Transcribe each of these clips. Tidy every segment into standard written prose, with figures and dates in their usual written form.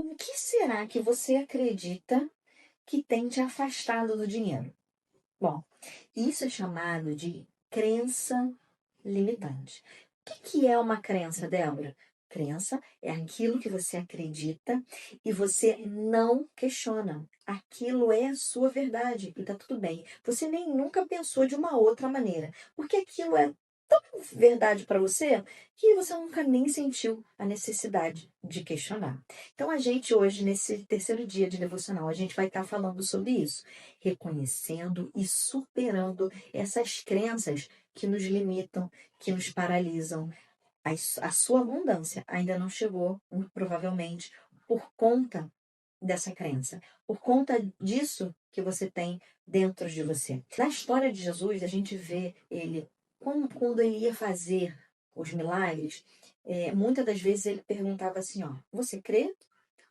O que será que você acredita que tem te afastado do dinheiro? Bom, isso é chamado de crença limitante. O que é uma crença, Débora? Crença é aquilo que você acredita e você não questiona. Aquilo é a sua verdade e tá tudo bem. Você nem nunca pensou de uma outra maneira, porque aquilo é tão verdade para você que você nunca nem sentiu a necessidade de questionar. Então a gente hoje, nesse terceiro dia de devocional, a gente vai estar falando sobre isso, reconhecendo e superando essas crenças que nos limitam, que nos paralisam. A sua abundância ainda não chegou, muito provavelmente, por conta dessa crença, por conta disso que você tem dentro de você. Na história de Jesus, a gente vê ele, quando ele ia fazer os milagres, muitas das vezes ele perguntava assim, ó, você crê?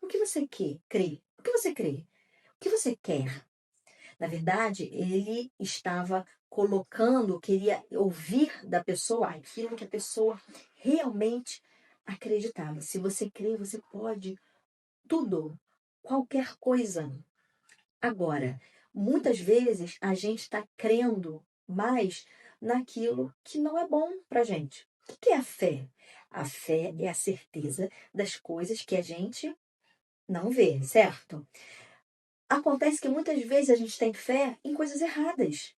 O que você quer? Crê? O que você crê? O que você quer? Na verdade, ele estava colocando, queria ouvir da pessoa aquilo que a pessoa realmente acreditava. Se você crê, você pode tudo, qualquer coisa. Agora, muitas vezes a gente está crendo mais naquilo que não é bom para gente. O que é a fé? A fé é a certeza das coisas que a gente não vê, certo? Acontece que muitas vezes a gente tem fé em coisas erradas.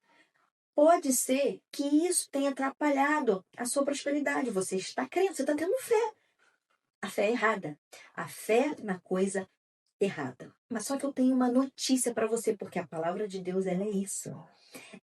Pode ser que isso tenha atrapalhado a sua prosperidade. Você está crendo, você está tendo fé. A fé é errada. A fé na coisa errada. Mas só que eu tenho uma notícia para você, porque a palavra de Deus, ela é isso.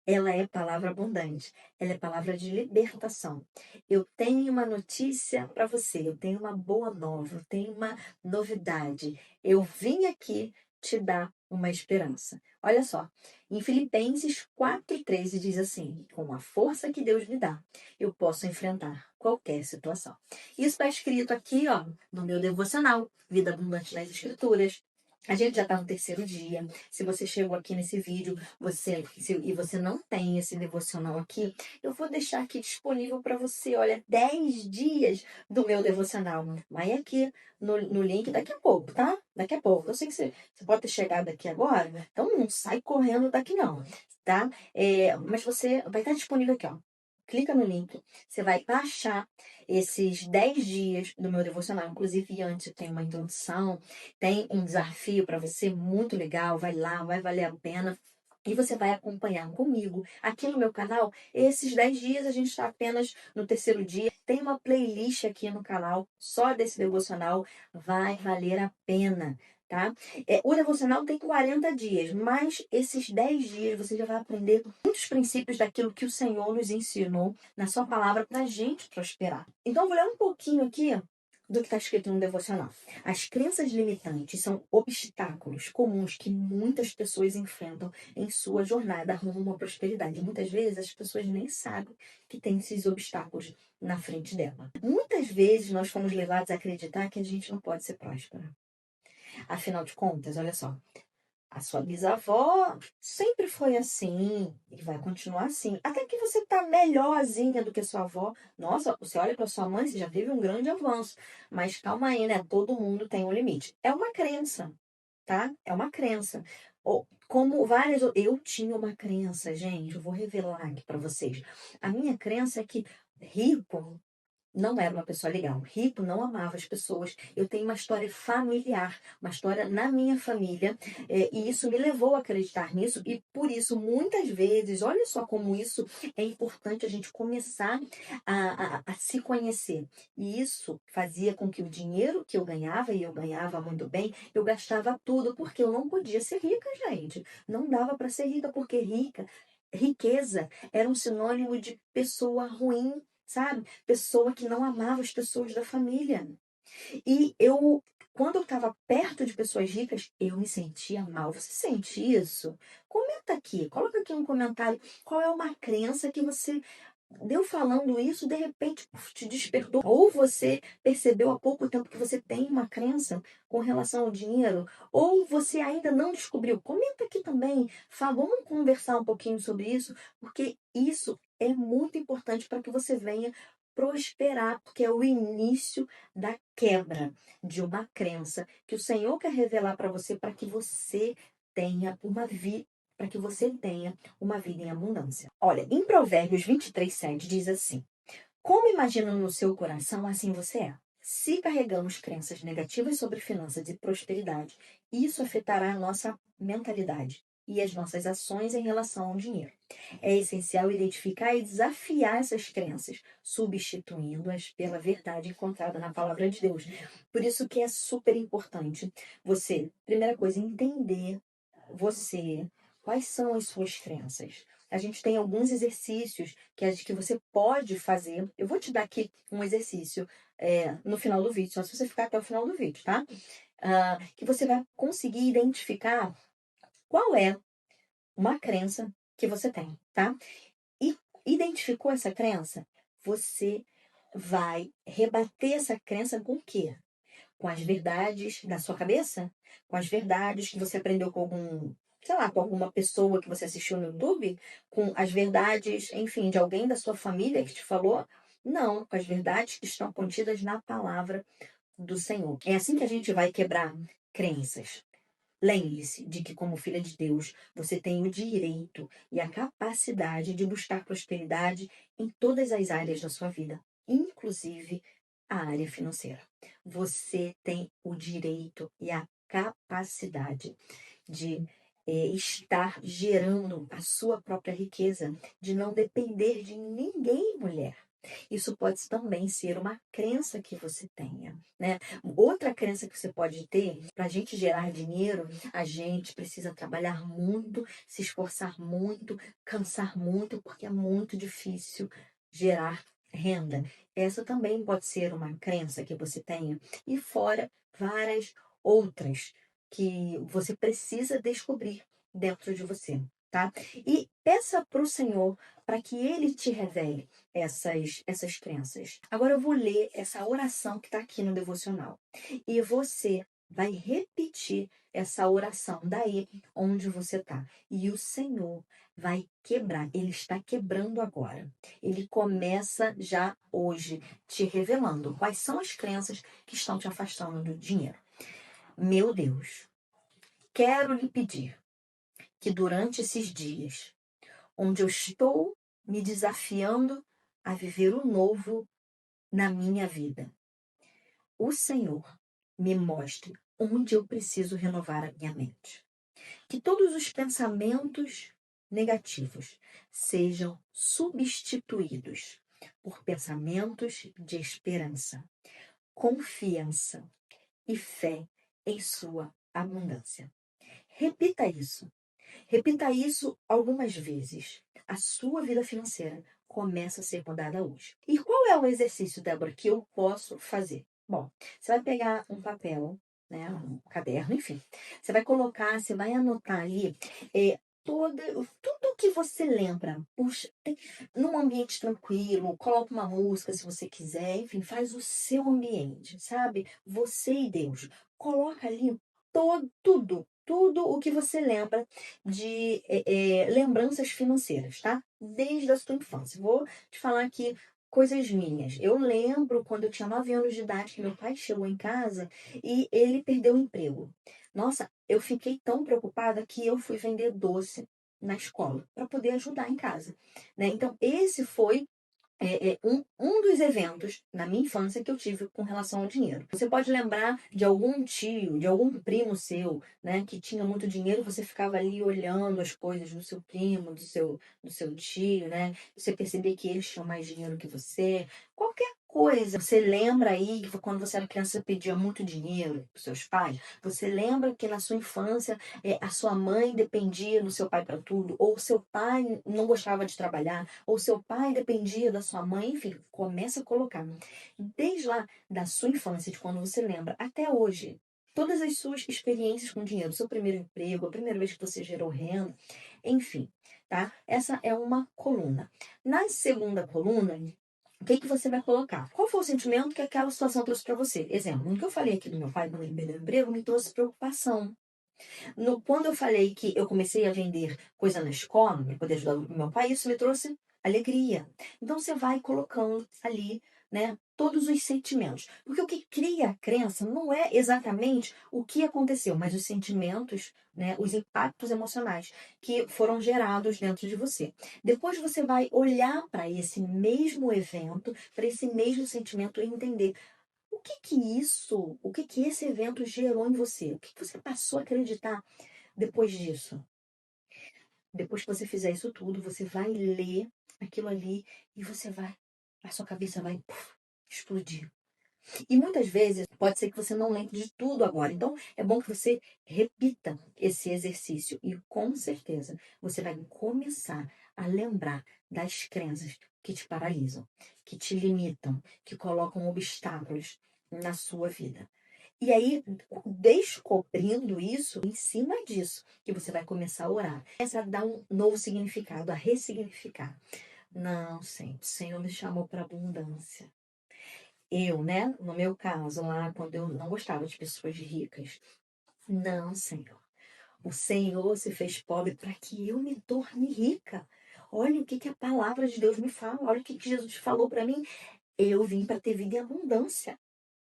Ela é palavra abundante. Ela é palavra de libertação. Eu tenho uma notícia para você. Eu tenho uma boa nova. Eu tenho uma novidade. Eu vim aqui te dar uma esperança. Olha só. Em Filipenses 4:13 diz assim: com a força que Deus me dá, eu posso enfrentar qualquer situação. Isso está escrito aqui, ó, no meu devocional, Vida Abundante nas Escrituras. A gente já está no terceiro dia. Se você chegou aqui nesse vídeo, e você não tem esse devocional aqui, eu vou deixar aqui disponível para você. Olha, 10 dias do meu devocional. Vai aqui no link daqui a pouco, tá? Daqui a pouco. Eu sei que você pode ter chegado aqui agora, então não sai correndo daqui, não, tá? Mas você vai estar disponível aqui, ó. Clica no link, você vai baixar esses 10 dias do meu devocional. Inclusive, antes tem uma introdução, tem um desafio para você muito legal. Vai lá, vai valer a pena. E você vai acompanhar comigo aqui no meu canal. Esses 10 dias a gente está apenas no terceiro dia. Tem uma playlist aqui no canal só desse devocional. Vai valer a pena, tá? O devocional tem 40 dias, mas esses 10 dias você já vai aprender muitos princípios daquilo que o Senhor nos ensinou na sua palavra para a gente prosperar. Então, eu vou ler um pouquinho aqui do que está escrito no devocional. As crenças limitantes são obstáculos comuns que muitas pessoas enfrentam em sua jornada rumo à prosperidade. Muitas vezes as pessoas nem sabem que tem esses obstáculos na frente dela. Muitas vezes nós fomos levados a acreditar que a gente não pode ser próspera. Afinal de contas, olha só, a sua bisavó sempre foi assim e vai continuar assim. Até que você tá melhorzinha do que sua avó. Nossa, você olha para sua mãe, você já teve um grande avanço. Mas calma aí, né? Todo mundo tem um limite. É uma crença, tá? É uma crença. Ou, como várias. Eu tinha uma crença, gente, eu vou revelar aqui para vocês. A minha crença é que rico não era uma pessoa legal. Rico não amava as pessoas. Eu tenho uma história familiar, uma história na minha família, e isso me levou a acreditar nisso. E por isso, muitas vezes, olha só como isso é importante a gente começar a se conhecer. E isso fazia com que o dinheiro que eu ganhava, e eu ganhava muito bem, eu gastava tudo, porque eu não podia ser rica, gente. Não dava para ser rica, porque riqueza era um sinônimo de pessoa ruim, sabe? Pessoa que não amava as pessoas da família. E quando eu estava perto de pessoas ricas, eu me sentia mal. Você sente isso? Comenta aqui, coloca aqui um comentário. Qual é uma crença que você deu falando isso, de repente te despertou? Ou você percebeu há pouco tempo que você tem uma crença com relação ao dinheiro, ou você ainda não descobriu? Comenta aqui também. Vamos conversar um pouquinho sobre isso, porque isso é muito importante para que você venha prosperar, porque é o início da quebra de uma crença que o Senhor quer revelar para você, para que você tenha uma vida, para que você tenha uma vida em abundância. Olha, em Provérbios 23:7 diz assim: como imagina no seu coração, assim você é. Se carregamos crenças negativas sobre finanças e prosperidade, isso afetará a nossa mentalidade e as nossas ações em relação ao dinheiro. É essencial identificar e desafiar essas crenças, substituindo-as pela verdade encontrada na palavra de Deus. Por isso que é super importante você, primeira coisa, entender você, quais são as suas crenças. A gente tem alguns exercícios que você pode fazer. Eu vou te dar aqui um exercício no final do vídeo, só se você ficar até o final do vídeo, tá? Que você vai conseguir identificar qual é uma crença que você tem, tá? E identificou essa crença, você vai rebater essa crença com o quê? Com as verdades da sua cabeça? Com as verdades que você aprendeu com algum, sei lá, com alguma pessoa que você assistiu no YouTube? Com as verdades, enfim, de alguém da sua família que te falou? Não, com as verdades que estão contidas na palavra do Senhor. É assim que a gente vai quebrar crenças. Lembre-se de que, como filha de Deus, você tem o direito e a capacidade de buscar prosperidade em todas as áreas da sua vida, inclusive a área financeira. Você tem o direito e a capacidade de estar gerando a sua própria riqueza, de não depender de ninguém, mulher. Isso pode também ser uma crença que você tenha, né? Outra crença que você pode ter, para a gente gerar dinheiro, a gente precisa trabalhar muito, se esforçar muito, cansar muito, porque é muito difícil gerar renda. Essa também pode ser uma crença que você tenha. E fora várias outras que você precisa descobrir dentro de você, tá? E peça para o Senhor para que Ele te revele essas crenças. Agora eu vou ler essa oração que está aqui no devocional. E você vai repetir essa oração daí onde você está. E o Senhor vai quebrar. Ele está quebrando agora. Ele começa já hoje te revelando quais são as crenças que estão te afastando do dinheiro. Meu Deus, quero lhe pedir que durante esses dias, onde eu estou me desafiando a viver o novo na minha vida, o Senhor me mostre onde eu preciso renovar a minha mente. Que todos os pensamentos negativos sejam substituídos por pensamentos de esperança, confiança e fé em sua abundância. Repita isso. Repita isso algumas vezes. A sua vida financeira começa a ser mudada hoje. E qual é o exercício, Débora, que eu posso fazer? Bom, você vai pegar um papel, né, um caderno, enfim. Você vai colocar, você vai anotar ali tudo que você lembra. Puxa, num ambiente tranquilo, coloca uma música se você quiser, enfim, faz o seu ambiente, sabe? Você e Deus. Coloca ali tudo o que você lembra de lembranças financeiras, tá? Desde a sua infância. Vou te falar aqui coisas minhas. Eu lembro quando eu tinha 9 anos de idade que meu pai chegou em casa e ele perdeu o emprego. Nossa, eu fiquei tão preocupada que eu fui vender doce na escola para poder ajudar em casa, né? Então, esse foi um dos eventos na minha infância que eu tive com relação ao dinheiro. Você pode lembrar de algum tio, de algum primo seu, né, que tinha muito dinheiro, você ficava ali olhando as coisas do seu primo, do seu tio, né? Você percebia que eles tinham mais dinheiro que você. Qualquer coisa. Você lembra aí que quando você era criança você pedia muito dinheiro para seus pais? Você lembra que na sua infância a sua mãe dependia do seu pai para tudo? Ou seu pai não gostava de trabalhar? Ou seu pai dependia da sua mãe? Enfim, começa a colocar. Desde lá da sua infância, de quando você lembra, até hoje, todas as suas experiências com dinheiro, seu primeiro emprego, a primeira vez que você gerou renda, enfim, tá? Essa é uma coluna. Na segunda coluna, o que você vai colocar? Qual foi o sentimento que aquela situação trouxe para você? Exemplo, no que eu falei aqui do meu pai quando ele perdeu o emprego, me trouxe preocupação. Quando eu falei que eu comecei a vender coisa na escola, para poder ajudar o meu pai, isso me trouxe alegria. Então você vai colocando ali, né, todos os sentimentos. Porque o que cria a crença não é exatamente o que aconteceu, mas os sentimentos, né, os impactos emocionais que foram gerados dentro de você. Depois você vai olhar para esse mesmo evento, para esse mesmo sentimento e entender o que que esse evento gerou em você, o que que você passou a acreditar depois disso. Depois que você fizer isso tudo, você vai ler aquilo ali e a sua cabeça vai explodir. E muitas vezes pode ser que você não lembre de tudo agora. Então é bom que você repita esse exercício e com certeza você vai começar a lembrar das crenças que te paralisam, que te limitam, que colocam obstáculos na sua vida. E aí, descobrindo isso, em cima disso, que você vai começar a orar. Começa a dar um novo significado, a ressignificar. Não, Senhor, o Senhor me chamou para abundância. Eu, né, no meu caso, lá, quando eu não gostava de pessoas ricas. Não, Senhor. O Senhor se fez pobre para que eu me torne rica. Olha o que, que a palavra de Deus me fala. Olha o que, que Jesus falou para mim. Eu vim para ter vida em abundância.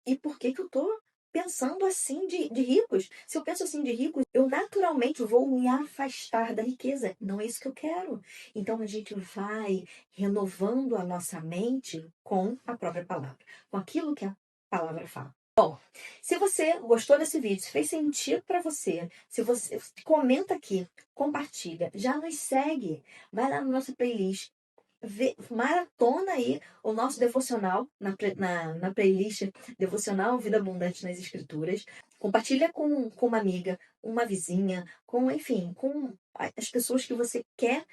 E por que que eu tô pensando assim de ricos? Se eu penso assim de ricos, eu naturalmente vou me afastar da riqueza. Não é isso que eu quero. Então a gente vai renovando a nossa mente com a própria palavra, com aquilo que a palavra fala. Bom, se você gostou desse vídeo, se fez sentido para você, se você comenta aqui, compartilha, já nos segue, vai lá no nosso playlist, maratona aí o nosso devocional na playlist devocional Vida Abundante nas Escrituras. Compartilha com uma amiga, uma vizinha, enfim, com as pessoas que você quer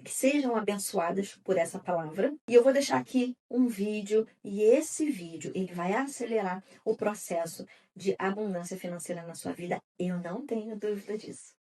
que sejam abençoadas por essa palavra. E eu vou deixar aqui um vídeo, e esse vídeo ele vai acelerar o processo de abundância financeira na sua vida. Eu não tenho dúvida disso.